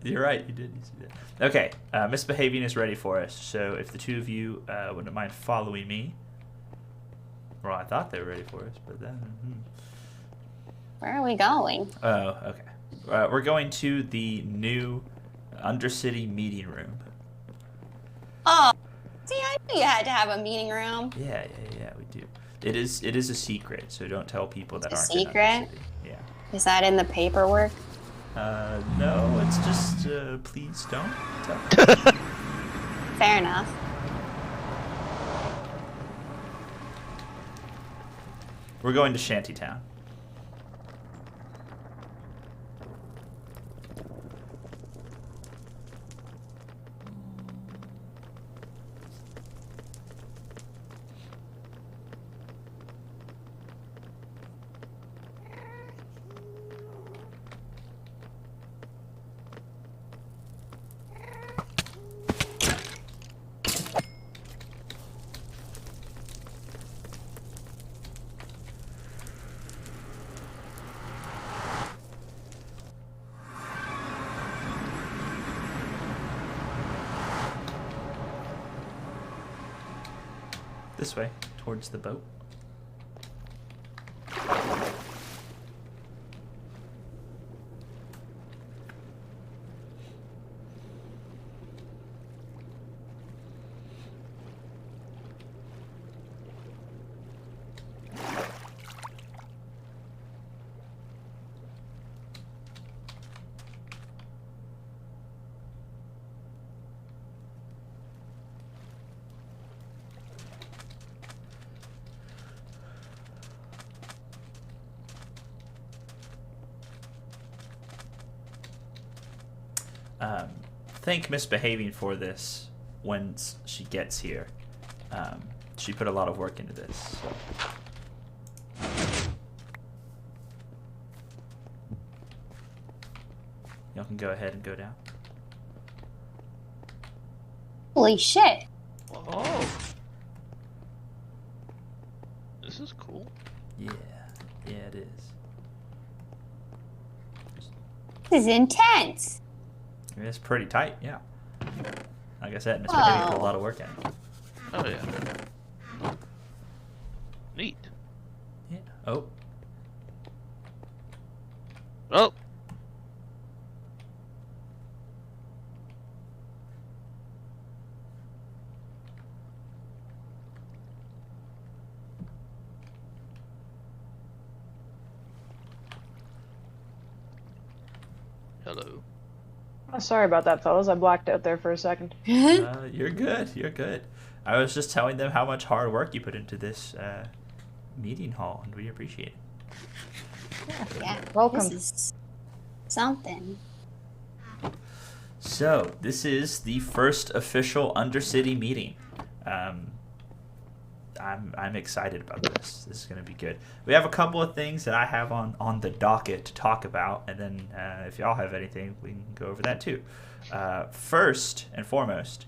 You're right. You did. Okay. Misbehaving is ready for us. So if the two of you wouldn't mind following me. Well, I thought they were ready for us, but then... Where are we going? Oh, okay. We're going to the new Undercity meeting room. Oh, see, I knew you had to have a meeting room. Yeah, we do. It is a secret, so don't tell people that aren't in Secret? Undercity. Yeah. Is that in the paperwork? No, it's just, please don't tell. Fair enough. We're going to Shantytown. This way, towards the boat. Thank Misbehaving for this when she gets here. She put a lot of work into this. So. Y'all can go ahead and go down. Holy shit. Oh. This is cool. Yeah, it is. This is intense. It's pretty tight, yeah. Like I said, Misbehaving put a lot of work in it. Oh, yeah. Neat. Yeah. Oh. Oh. Hello. Oh, sorry about that, fellas. I blacked out there for a second. You're good. I was just telling them how much hard work you put into this meeting hall, and we appreciate it. Yeah, Welcome. This is something. So, this is the first official Undercity meeting. I'm excited about this. This is going to be good. We have a couple of things that I have on the docket to talk about, and then if y'all have anything, we can go over that too. First and foremost,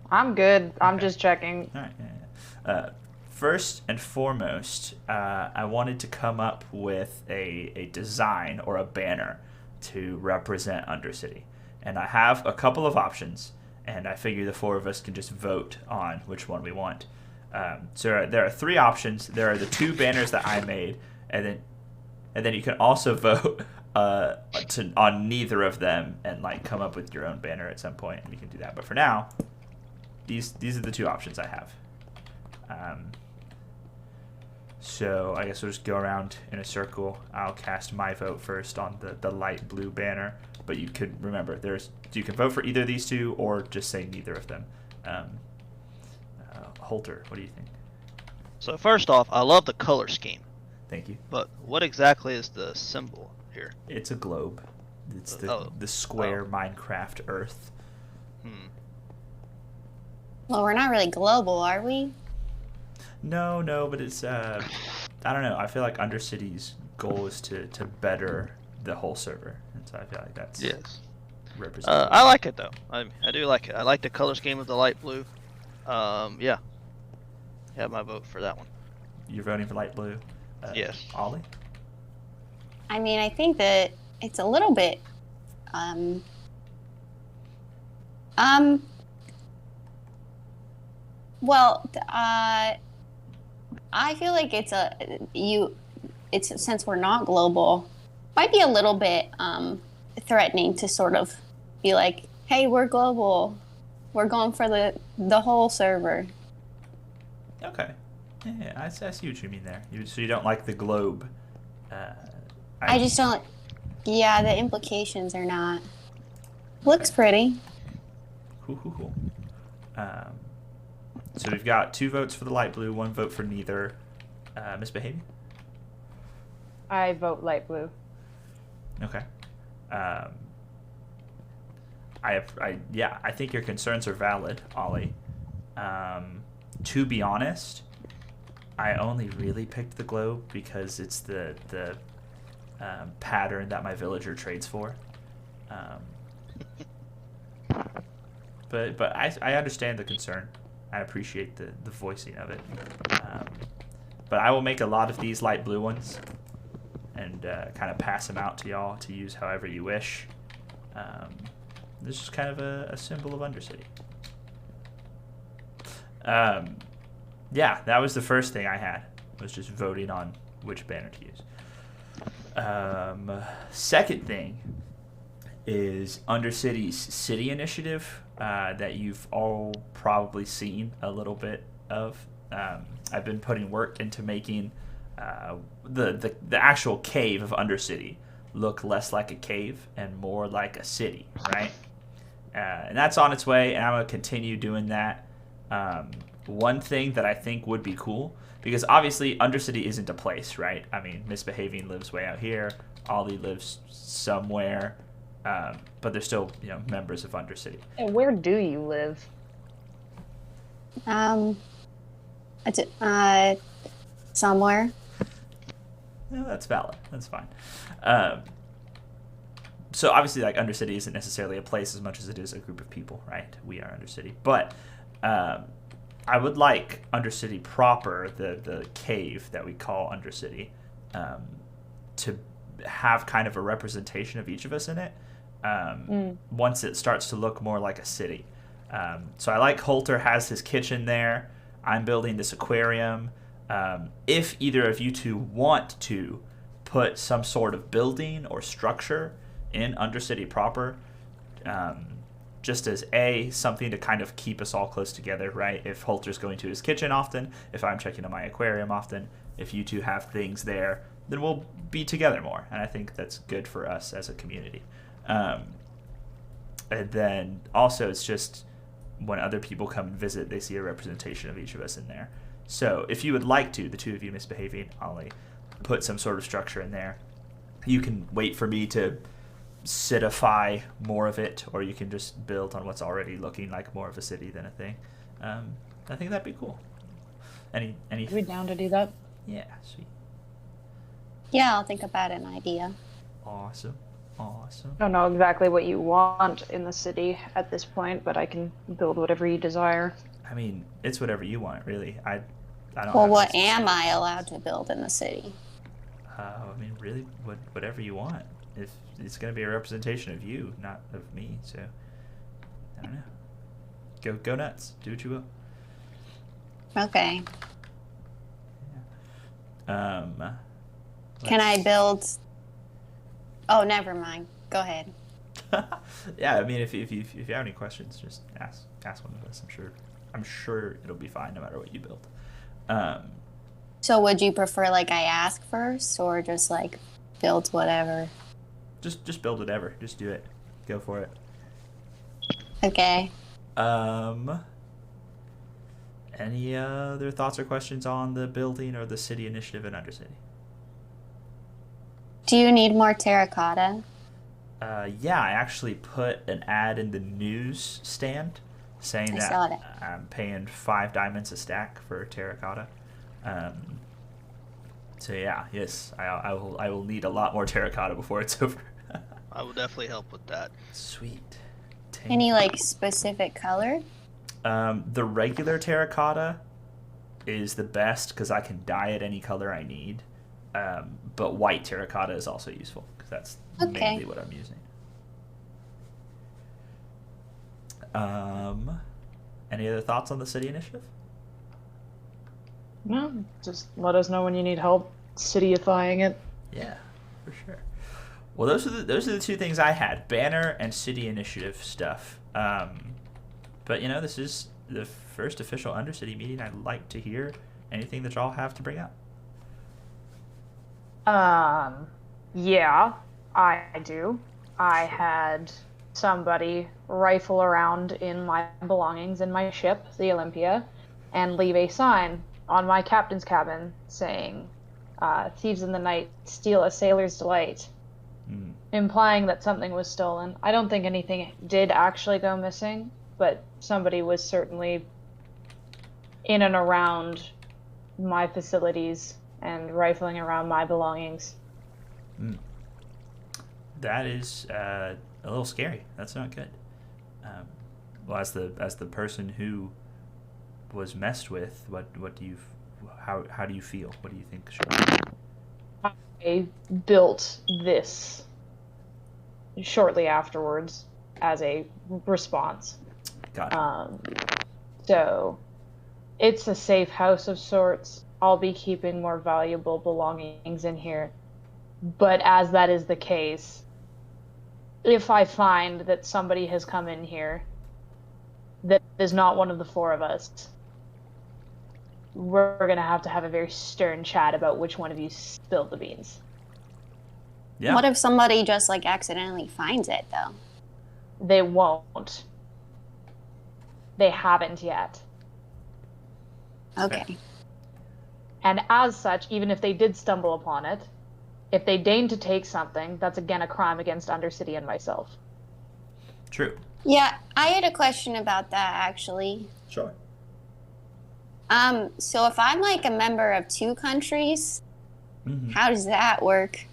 I'm good. I'm Okay. just checking. All right. Yeah. First and foremost, I wanted to come up with a design or a banner to represent Undercity. And I have a couple of options, and I figure the four of us can just vote on which one we want. So there are three options. There are the two banners that I made, and then you can also vote on neither of them and like come up with your own banner at some point, and we can do that. But for now, these are the two options I have. So I guess we'll just go around in a circle. I'll cast my vote first on the light blue banner, but you could remember you can vote for either of these two or just say neither of them. Holter, what do you think? So first off, I love the color scheme. Thank you. But what exactly is the symbol here? It's a globe. It's Oh. the square Minecraft Earth. Well, we're not really global, are we? No, but it's I don't know. I feel like Undercity's goal is to better the whole server, and so I feel like that's representative. I like it though. I do like it. I like the color scheme of the light blue. Yeah. Have my vote for that one. You're voting for light blue. Yes. Ollie. I mean, I think that it's a little bit Um. Well, I feel like it's since we're not global, might be a little bit threatening to sort of be like, hey, we're global, we're going for the whole server. Okay. Yeah, I see what you mean there. So you don't like the globe. I just don't. Yeah, the implications are not. Looks pretty. Cool. Um, so we've got 2 votes for the light blue, 1 vote for neither. Misbehaving? I vote light blue. Okay. I think your concerns are valid, Ollie. To be honest, I only really picked the globe because it's the pattern that my villager trades for. But I understand the concern. I appreciate the voicing of it. But I will make a lot of these light blue ones and kind of pass them out to y'all to use however you wish. This is kind of a symbol of Undercity. Yeah, that was the first thing I had, was just voting on which banner to use. Second thing is Undercity's city initiative that you've all probably seen a little bit of. I've been putting work into making the actual cave of Undercity look less like a cave and more like a city, right? And that's on its way, and I'm going to continue doing that. One thing that I think would be cool, because obviously Undercity isn't a place, right? I mean, Misbehaving lives way out here, Ollie lives somewhere, but they're still, members of Undercity. And where do you live? Somewhere. No, that's valid. That's fine. So obviously, like, Undercity isn't necessarily a place as much as it is a group of people, right? We are Undercity, but I would like Undercity proper, the cave that we call Undercity, to have kind of a representation of each of us in it. Once it starts to look more like a city. So I like Holter has his kitchen there. I'm building this aquarium. If either of you two want to put some sort of building or structure in Undercity proper, just as something to kind of keep us all close together, right? If Holter's going to his kitchen often, if I'm checking on my aquarium often, if you two have things there, then we'll be together more. And I think that's good for us as a community. And then also it's just when other people come and visit, they see a representation of each of us in there. So if you would like to, the two of you Misbehaving, Ollie, put some sort of structure in there, you can wait for me to citify more of it, or you can just build on what's already looking like more of a city than a thing. I think that'd be cool. Any Are we down to do that? Yeah, sweet. Yeah, I'll think about an idea. Awesome. I don't know exactly what you want in the city at this point, but I can build whatever you desire. I mean, it's whatever you want, really. I don't. Well, have what to- am I allowed to build in the city? I mean, really, whatever you want. If it's going to be a representation of you, not of me, so I don't know. Go nuts. Do what you will. Okay. Can I let's- build? Oh, never mind. Go ahead. Yeah, I mean, if you have any questions, just ask one of us. I'm sure it'll be fine no matter what you build. So would you prefer like I ask first, or just like build whatever? Just build whatever. Just do it. Go for it. Okay. Any other thoughts or questions on the building or the city initiative in Undercity? Do you need more terracotta? Yeah, I actually put an ad in the news stand saying I that saw it. I'm paying 5 diamonds a stack for terracotta. So yeah, yes, I will need a lot more terracotta before it's over. I will definitely help with that. Sweet. Any like specific color? The regular terracotta is the best because I can dye it any color I need. But white terracotta is also useful because that's Okay. mainly what I'm using. Any other thoughts on the city initiative? No, just let us know when you need help cityifying it. Yeah, for sure. Well, those are the two things I had: banner and city initiative stuff. But this is the first official Undercity meeting. I'd like to hear anything that y'all have to bring up. Yeah, I do. I had somebody rifle around in my belongings in my ship, the Olympia, and leave a sign on my captain's cabin saying, "Thieves in the night steal a sailor's delight," implying that something was stolen. I don't think anything did actually go missing, but somebody was certainly in and around my facilities and rifling around my belongings. That is a little scary. That's not good. Well, as the person who was messed with, how do you feel? What do you think should happen? I built this shortly afterwards as a response. Got it. So it's a safe house of sorts. I'll be keeping more valuable belongings in here. But as that is the case, if I find that somebody has come in here that is not one of the four of us, we're going to have a very stern chat about which one of you spilled the beans. Yeah. What if somebody just like accidentally finds it though? They won't. They haven't yet. Okay. Fair. And as such, even if they did stumble upon it, if they deign to take something, that's again a crime against Undercity and myself. True. Yeah, I had a question about that actually. Sure. So if I'm like a member of two countries, how does that work?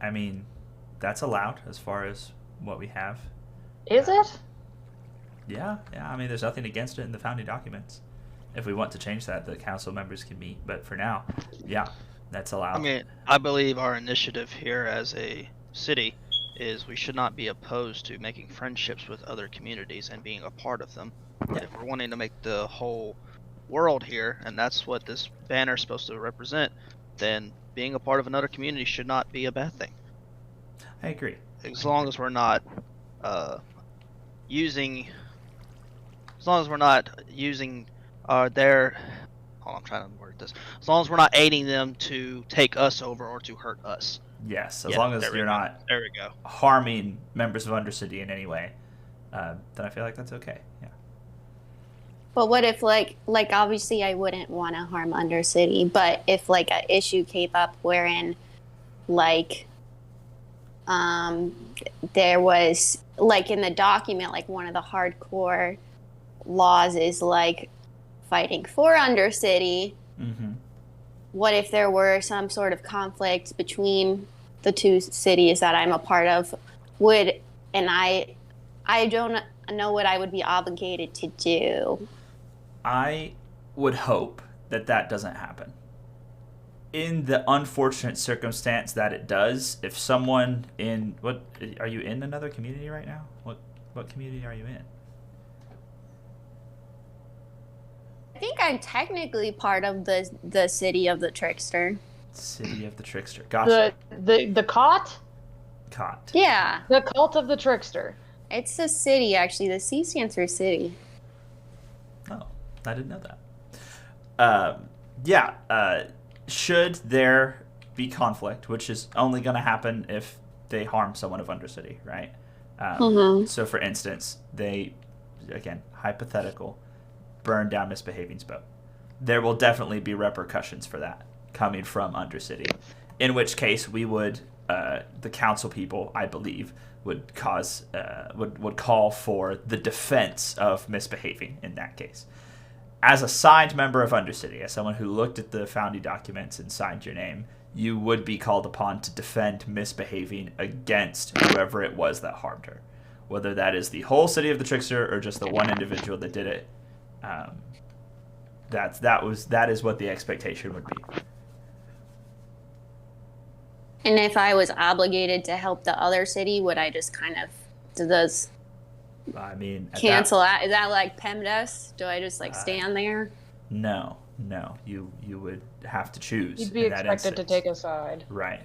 I mean, that's allowed as far as what we have. Is it? Yeah. I mean, there's nothing against it in the founding documents. If we want to change that, the council members can meet. But for now, yeah, that's allowed. I mean, I believe our initiative here as a city is we should not be opposed to making friendships with other communities and being a part of them. Yeah. If we're wanting to make the whole world here, and that's what this banner is supposed to represent, then being a part of another community should not be a bad thing. I agree. As long as we're not using their I'm trying to word this. As long as we're not aiding them to take us over or to hurt us. Yes, as long as you're not there we go. harming members of Undercity in any way, then I feel like that's okay. Yeah. But what if like obviously I wouldn't want to harm Undercity, but if like an issue came up wherein like there was like in the document, like one of the hardcore laws is like fighting for Undercity. What if there were some sort of conflict between the two cities that I'm a part of? I don't know what I would be obligated to do. I would hope that doesn't happen. In the unfortunate circumstance that it does, if someone are you in another community right now? What community are you in? I think I'm technically part of the city of the Trickster. City of the Trickster. Gotcha. The cot? Caught. Yeah, The cult of the trickster. it's a city actually. The C stands for city. Oh, I didn't know that. Should there be conflict, which is only going to happen if they harm someone of Undercity, right? So, for instance, they, again, hypothetical, burn down Misbehaving's boat. There will definitely be repercussions for that coming from Undercity. In which case, we would, the council people, I believe, would call for the defense of Misbehaving in that case. As a signed member of Undercity, as someone who looked at the founding documents and signed your name, you would be called upon to defend Misbehaving against whoever it was that harmed her. Whether that is the whole city of the Trickster or just the one individual that did it, that is what the expectation would be. And if I was obligated to help the other city, would I just kind of I mean, cancel out? Is that like PEMDAS? Do I just like stand there? No. You would have to choose. You'd be in that expected to instance. take a side. Right.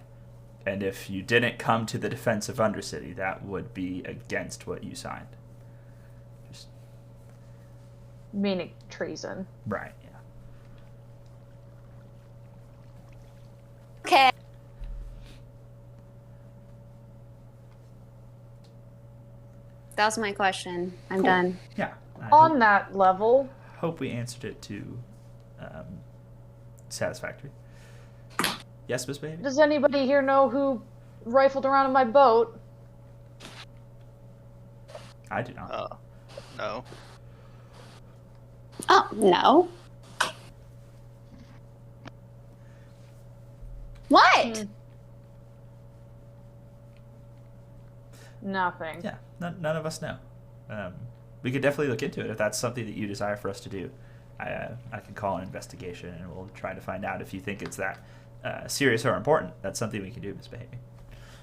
And if you didn't come to the defense of Undercity, that would be against what you signed. Just Meaning treason. right. Yeah. Okay. That was my question. I'm done. Yeah. I On that level, hope we answered it to satisfactory. Yes, Miss Baby? does anybody here know who rifled around in my boat? I do not. No. Oh, no. What? Nothing. Yeah, none of us know. We could definitely look into it if that's something that you desire for us to do. I can call an investigation and we'll try to find out if you think it's that serious or important. That's something we can do, Miss Behaving.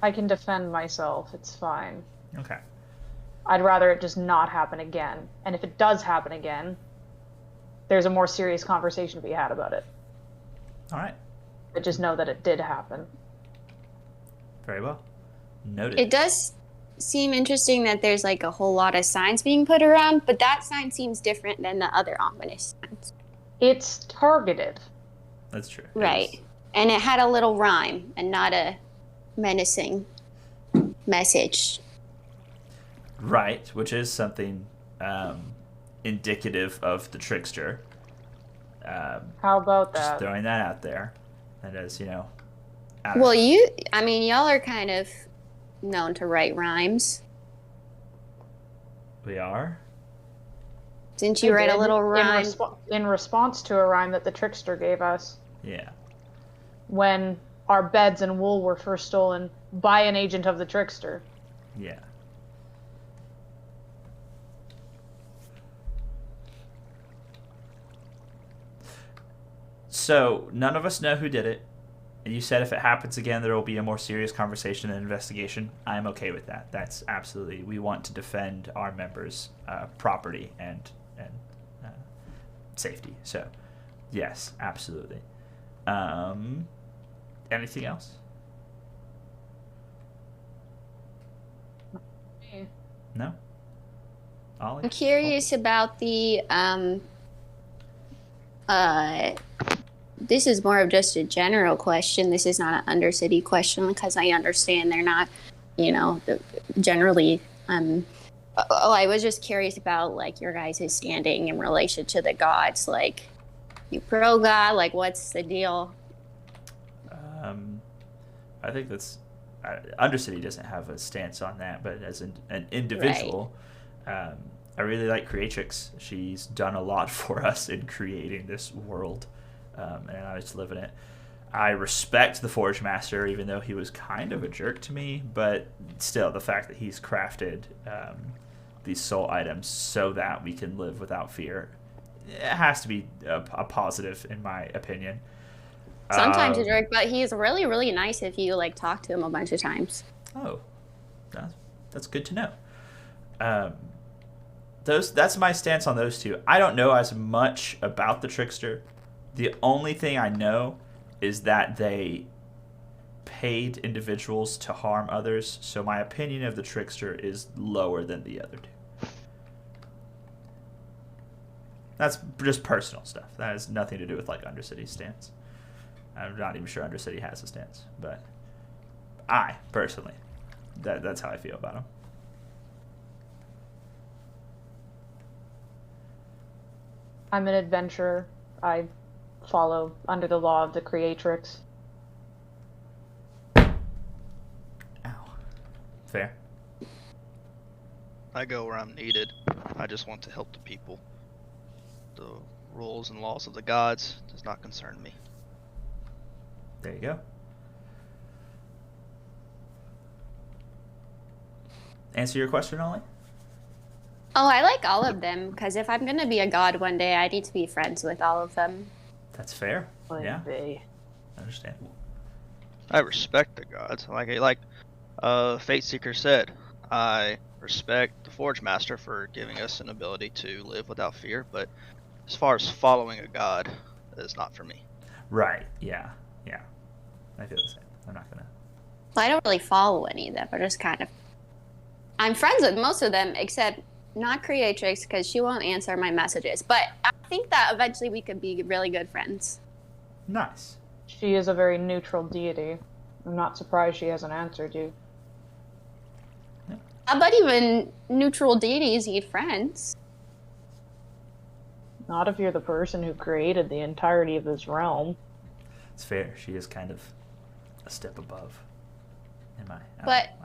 I can defend myself. It's fine. Okay. I'd rather it just not happen again. And if it does happen again, there's a more serious conversation to be had about it. All right. But just know that it did happen. Very well. Noted. It does seem interesting that there's like a whole lot of signs being put around, but that sign seems different than the other ominous signs. It's targeted. That's true. Right. And it had a little rhyme and not a menacing message. Right, which is something indicative of the trickster. How about Just that? throwing that out there. And as, Well, know. y'all are kind of known to write rhymes. We are? Didn't you write a little rhyme? In response to a rhyme that the trickster gave us Yeah. when our beds and wool were first stolen by an agent of the trickster. Yeah. So, none of us know who did it. And you said if it happens again, there will be a more serious conversation and investigation. I'm okay with that. That's absolutely. We want to defend our members' property and safety. So, yes, absolutely. Anything else? No? Ollie? I'm curious about the this is more of just a general question. This is not an Undercity question because I understand they're not, generally. I was just curious about like your guys' standing in relation to the gods. Like, you pro god? Like, what's the deal? I think that's Undercity doesn't have a stance on that, but as an individual, I really like Creatrix. She's done a lot for us in creating this world. And I just live in it. I respect the Forge Master, even though he was kind of a jerk to me, but still, the fact that he's crafted these soul items so that we can live without fear, it has to be a positive, in my opinion. Sometimes a jerk, but he's really, really nice if you like talk to him a bunch of times. Oh, that's good to know. That's my stance on those two. I don't know as much about the Trickster. The only thing I know is that they paid individuals to harm others, so my opinion of the Trickster is lower than the other two. That's just personal stuff. That has nothing to do with like Undercity's stance. I'm not even sure Undercity has a stance, but I personally, that's how I feel about him. I'm an adventurer. I follow under the law of the Creatrix. Ow. Fair. I go where I'm needed. I just want to help the people. The rules and laws of the gods does not concern me. There you go. Answer your question, Ollie? Oh, I like all of them because if I'm going to be a god one day, I need to be friends with all of them. That's fair. Yeah. They... Understandable. I respect the gods. Like Fate Seeker said, I respect the Forge Master for giving us an ability to live without fear, but as far as following a god, that is not for me. Right. Yeah. Yeah. I feel the same. I'm not gonna. I don't really follow any of them, but just kind of. I'm friends with most of them, except not Creatrix, because she won't answer my messages. But I think that eventually we could be really good friends. Nice. She is a very neutral deity. I'm not surprised she hasn't answered you. But even neutral deities need friends. Not if you're the person who created the entirety of this realm. It's fair. She is kind of a step above, in my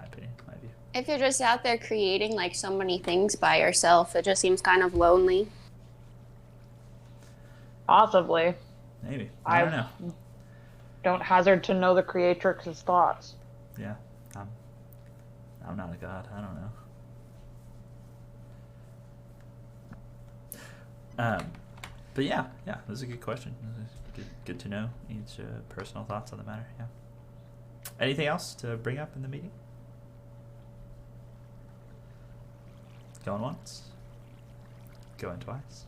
opinion, my view. If you're just out there creating like so many things by yourself, it just seems kind of lonely. Possibly. Maybe. I don't know. Don't hazard to know the Creatrix's thoughts. Yeah. I'm not a god. I don't know. But yeah, that was a good question. Good to know each personal thoughts on the matter. Yeah. Anything else to bring up in the meeting? Going once. Going twice.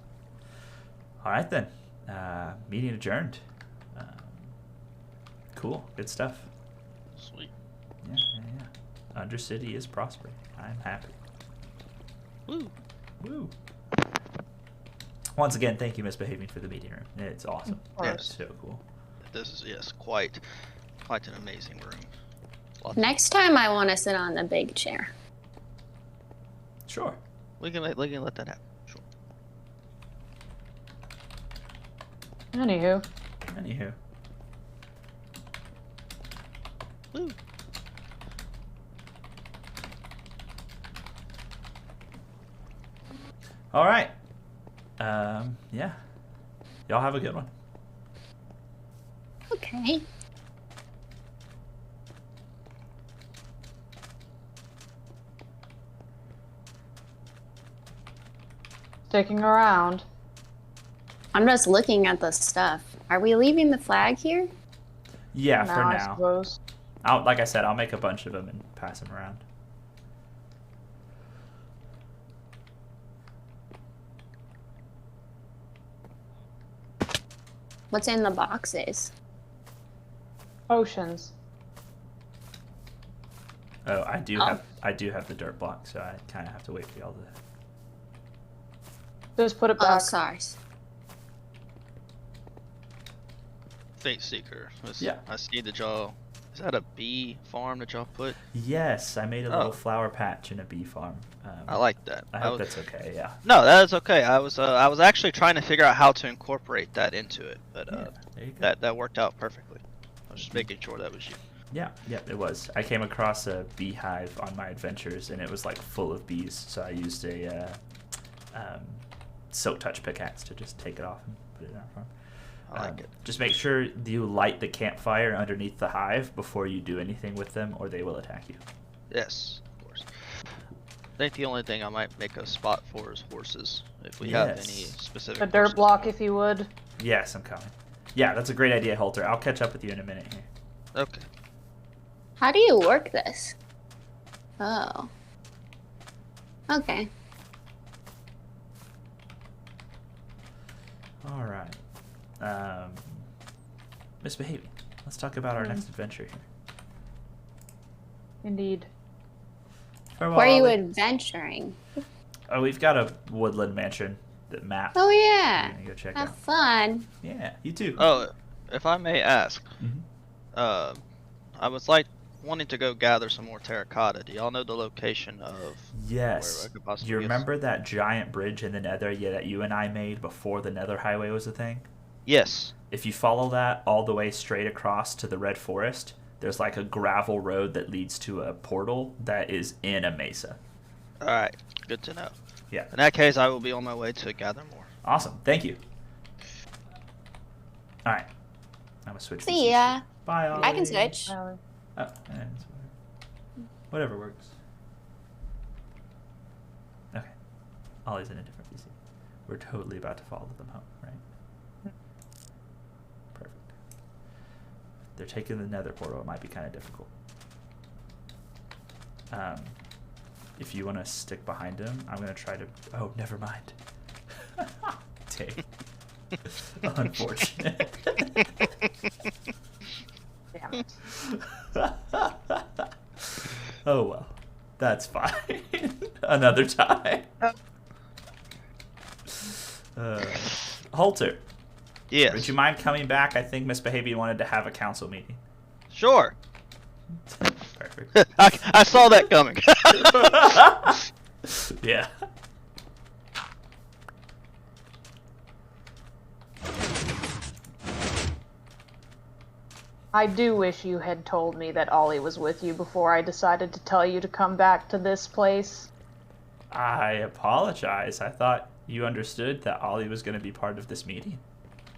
All right then. Meeting adjourned. Cool. Good stuff. Sweet. Yeah. Undercity is prospering. I'm happy. Woo. Woo. Once again, thank you, Misbehaving, for the meeting room. It's awesome. Yes. So cool. This is quite an amazing room. Next time I want to sit on the big chair. Sure. We can let that happen. Sure. Anywho. Woo. All right. Yeah. Y'all have a good one. Okay. Sticking around. I'm just looking at the stuff. Are we leaving the flag here? Yeah, Now, for I now. suppose. Like I said, I'll make a bunch of them and pass them around. What's in the boxes? Potions. Oh, I do have the dirt block, so I kind of have to wait for y'all to. Just put it Oh, back. sorry. Fate Seeker. Yeah. I see that y'all. Is that a bee farm that y'all put? Yes, I made a little flower patch in a bee farm. I like that. I hope that's okay. Yeah. No, that is okay. I was actually trying to figure out how to incorporate that into it, but Yeah, there you go. that worked out perfectly. I was just making sure that was you. Yeah, it was. I came across a beehive on my adventures, and it was like full of bees. So I used a silk touch pickaxe to just take it off and put it in our farm. I like it. Just make sure you light the campfire underneath the hive before you do anything with them, or they will attack you. Yes, of course. I think the only thing I might make a spot for is horses, if we have any specific. A dirt horses. block, if you would. Yes, I'm coming. Yeah, that's a great idea, Holter. I'll catch up with you in a minute here. Okay. How do you work this? Oh. Okay. All right. Misbehaving. Let's talk about our next adventure here. Indeed. Farewell, Where are you Ollie. adventuring? Oh, we've got a woodland mansion map. Oh yeah. We're gonna go check Have out. fun. Yeah, you too. Oh, if I may ask, Mhm. I was wanting to go gather some more terracotta. Do y'all know the location of Yes. where I could possibly You get remember that giant bridge in the Nether that you and I made before the Nether Highway was a thing? Yes. If you follow that all the way straight across to the Red Forest, there's like a gravel road that leads to a portal that is in a mesa. All right. Good to know. Yeah. In that case, I will be on my way to gather more. Awesome. Thank you. All right. I'm gonna switch. See ya. Bye. Ollie. I can switch. Oh, it's whatever works. Okay. Ollie's in a different PC. We're totally about to follow them home, right? Perfect. They're taking the Nether portal. It might be kind of difficult. if you want to stick behind him, I'm going to try to... Oh, never mind. Dang. Unfortunate. Damn it. Oh, well. That's fine. Another time. Halter. Yes. Would you mind coming back? I think Miss Behavior wanted to have a council meeting. Sure. Perfect. I saw that coming. Yeah. I do wish you had told me that Ollie was with you before I decided to tell you to come back to this place. I apologize. I thought you understood that Ollie was going to be part of this meeting.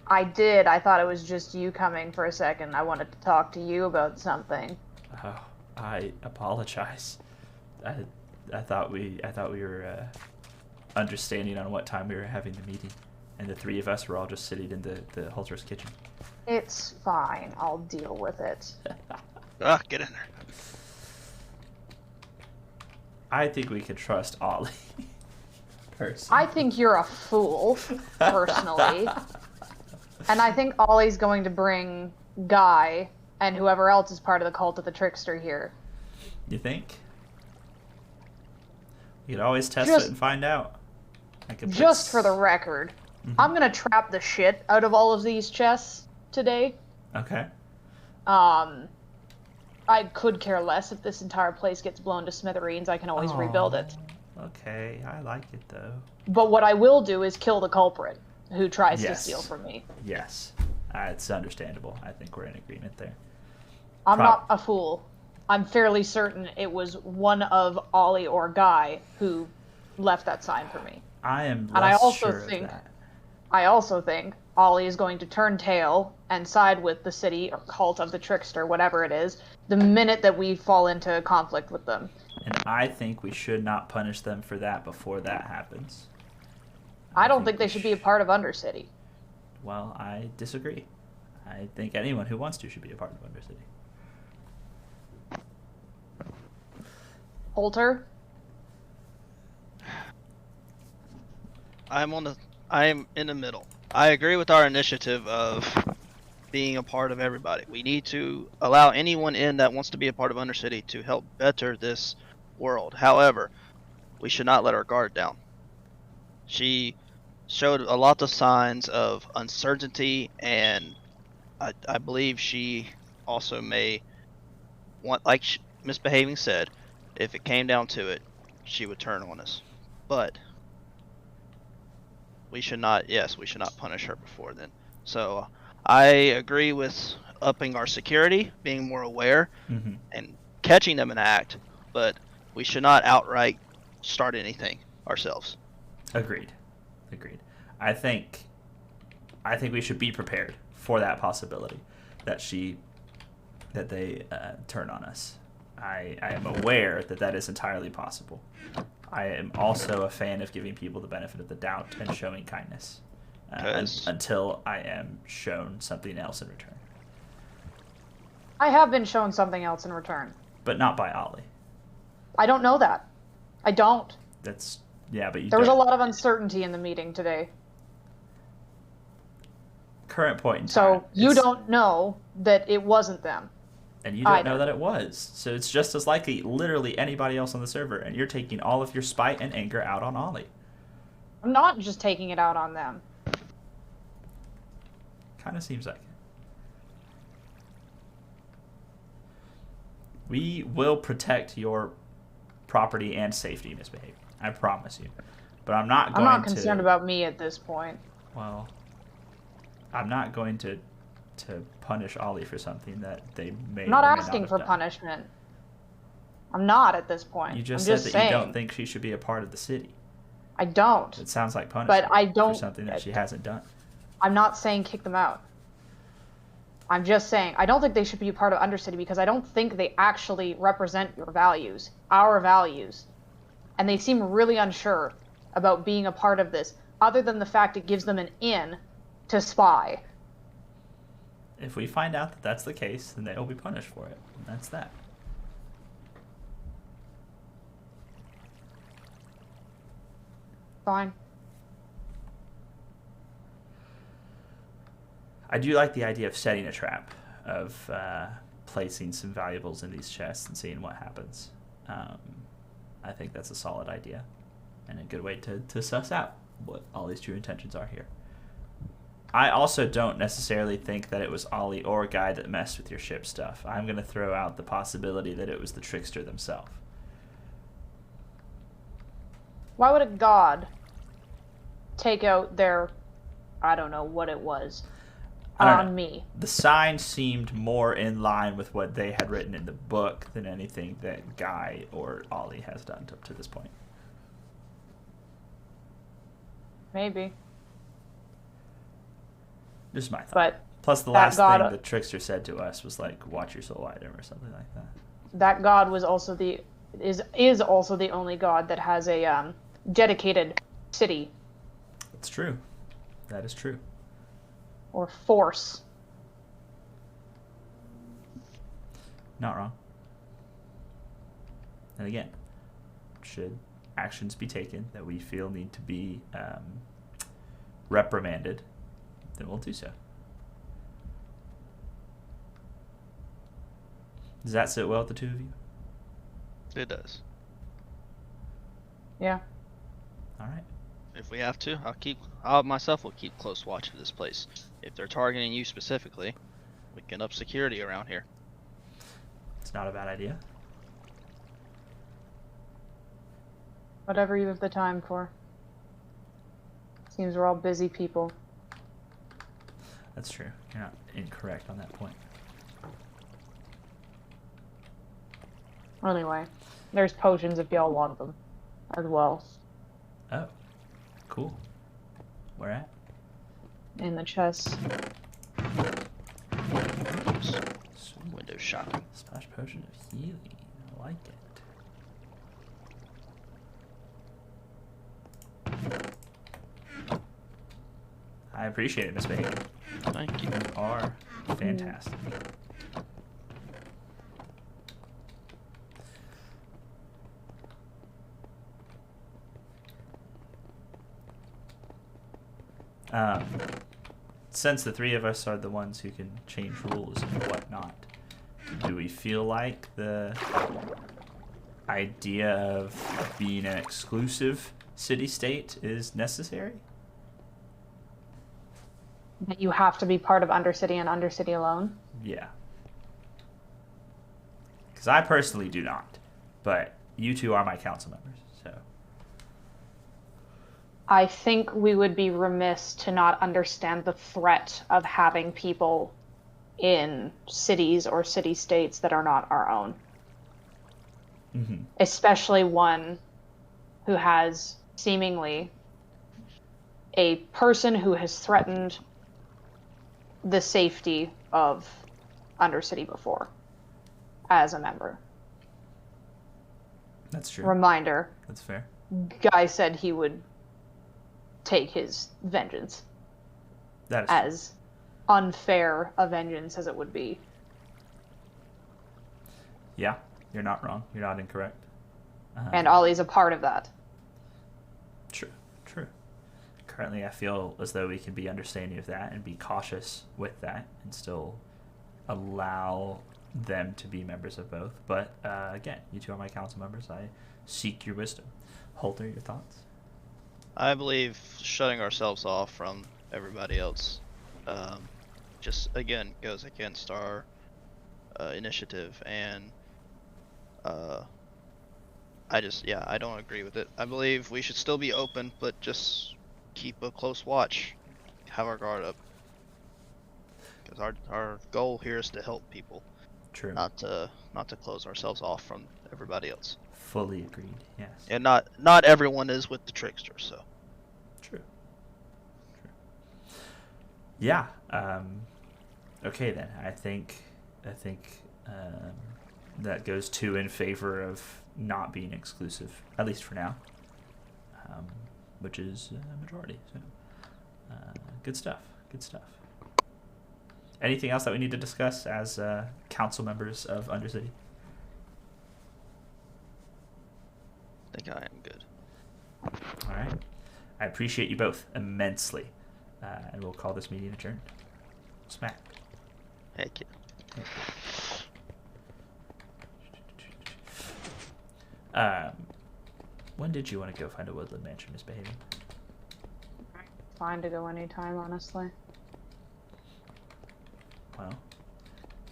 I did. I thought it was just you coming for a second. I wanted to talk to you about something. Oh, I apologize. I thought we were understanding on what time we were having the meeting, and the three of us were all just sitting in the Halter's kitchen. It's fine. I'll deal with it. Get in there. I think we can trust Ollie. Personally. I think you're a fool, personally. And I think Ollie's going to bring Guy and whoever else is part of the cult of the trickster here. You think? You could always test Just- it and find out. Just for the record, I'm gonna trap the shit out of all of these chests today. Okay. I could care less if this entire place gets blown to smithereens. I can always rebuild it. Okay, I like it though. But what I will do is kill the culprit who tries to Yes. steal from me. Yes. It's understandable. I think we're in agreement there. I'm not a fool. I'm fairly certain it was one of Ollie or Guy who left that sign for me. I am And I less also sure think- of that. I also think Ollie is going to turn tail and side with the city or cult of the trickster, whatever it is, the minute that we fall into conflict with them. And I think we should not punish them for that before that happens. I don't think they should be a part of Undercity. Well, I disagree. I think anyone who wants to should be a part of Undercity. Holter? I am in the middle. I agree with our initiative of being a part of everybody. We need to allow anyone in that wants to be a part of Undercity to help better this world. However, we should not let our guard down. She showed a lot of signs of uncertainty, and I believe she also may want, like Misbehaving said, if it came down to it, she would turn on us. But we should not punish her before then. So I agree with upping our security, being more aware, and catching them in act, but we should not outright start anything ourselves. Agreed. I think we should be prepared for that possibility that they turn on us. I am aware that is entirely possible. I am also a fan of giving people the benefit of the doubt and showing kindness until I am shown something else in return. I have been shown something else in return. But not by Ollie. I don't know that. I don't. But you There was a don't. lot of uncertainty in the meeting today. Current point in time. So you it's- don't know that it wasn't them. And you don't either. know that it was. So it's just as likely literally anybody else on the server, and you're taking all of your spite and anger out on Ollie. I'm not just taking it out on them. Kind of seems like it. We will protect your property and safety, Misbehavior. I promise you. But I'm not going to... I'm not concerned about me at this point. Well, I'm not going to punish Ollie for something that they may I'm not or may asking have for done. punishment. I'm not at this point. You just I'm said that saying. you don't think she should be a part of the city. I don't. It sounds like punishment I don't- for something that she hasn't done. I'm not saying kick them out. I'm just saying I don't think they should be a part of Undercity because I don't think they actually represent your values, our values. And they seem really unsure about being a part of this, other than the fact it gives them an in to spy. If we find out that that's the case, then they'll be punished for it. And that's that. Fine. I do like the idea of setting a trap, of placing some valuables in these chests and seeing what happens. I think that's a solid idea and a good way to suss out what Ollie's true intentions are here. I also don't necessarily think that it was Ollie or Guy that messed with your ship stuff. I'm going to throw out the possibility that it was the trickster themselves. Why would a god take out their, I don't know what it was, on me? The sign seemed more in line with what they had written in the book than anything that Guy or Ollie has done up to this point. Maybe. Just my thought. But plus, the last thing the trickster said to us was like, "Watch your soul item" or something like that. That god was also is also the only god that has a dedicated city. That's true. That is true. Or force. Not wrong. And again, should actions be taken that we feel need to be reprimanded, then we'll do so. Does that sit well with the two of you? It does. Yeah. All right. If we have to, I myself will keep close watch of this place. If they're targeting you specifically, we can up security around here. It's not a bad idea. Whatever you have the time for. Seems we're all busy people. That's true. You're not incorrect on that point. Anyway, there's potions if y'all want them as well. Oh, cool. Where at? In the chest. Window shopping. Splash potion of healing. I like it. I appreciate it, Miss Bacon. Thank you. You are fantastic. Since the three of us are the ones who can change rules and whatnot, do we feel like the idea of being an exclusive city-state is necessary? That you have to be part of Undercity and Undercity alone? Yeah. Because I personally do not, but you two are my council members, so... I think we would be remiss to not understand the threat of having people in cities or city-states that are not our own. Mm-hmm. Especially one who has seemingly a person who has threatened the safety of Undercity before as a member. That's true. Reminder. That's fair. Guy said he would take his vengeance. That is as unfair a vengeance as it would be. Yeah, you're not wrong. You're not incorrect. And Ollie's a part of that. True. Currently, I feel as though we can be understanding of that and be cautious with that and still allow them to be members of both. But again, you two are my council members. I seek your wisdom. Holter, your thoughts? I believe shutting ourselves off from everybody else just, again, goes against our initiative, and I don't agree with it. I believe we should still be open, but just keep a close watch, have our guard up, because our goal here is to help people. True. Not to close ourselves off from everybody else. Fully agreed. Yes. And not everyone is with the trickster, so. True. Yeah. Okay then. I think that goes two in favor of not being exclusive, at least for now, which is a majority. So, good stuff. Anything else that we need to discuss as council members of Undercity? I think I am good. All right. I appreciate you both immensely. And we'll call this meeting adjourned. Smack. Thank you. When did you want to go find a woodland mansion misbehaving? Fine to go anytime, honestly. Well,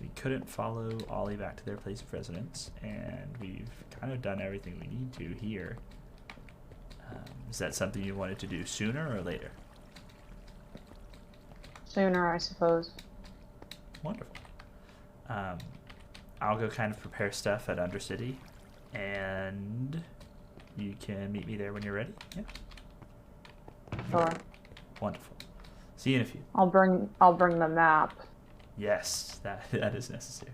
we couldn't follow Ollie back to their place of residence, and we've kind of done everything we need to here. Is that something you wanted to do sooner or later? Sooner, I suppose. Wonderful. I'll go kind of prepare stuff at Undercity, and you can meet me there when you're ready. Yeah. Sure. Wonderful. See you in a few. I'll bring the map. Yes, that is necessary.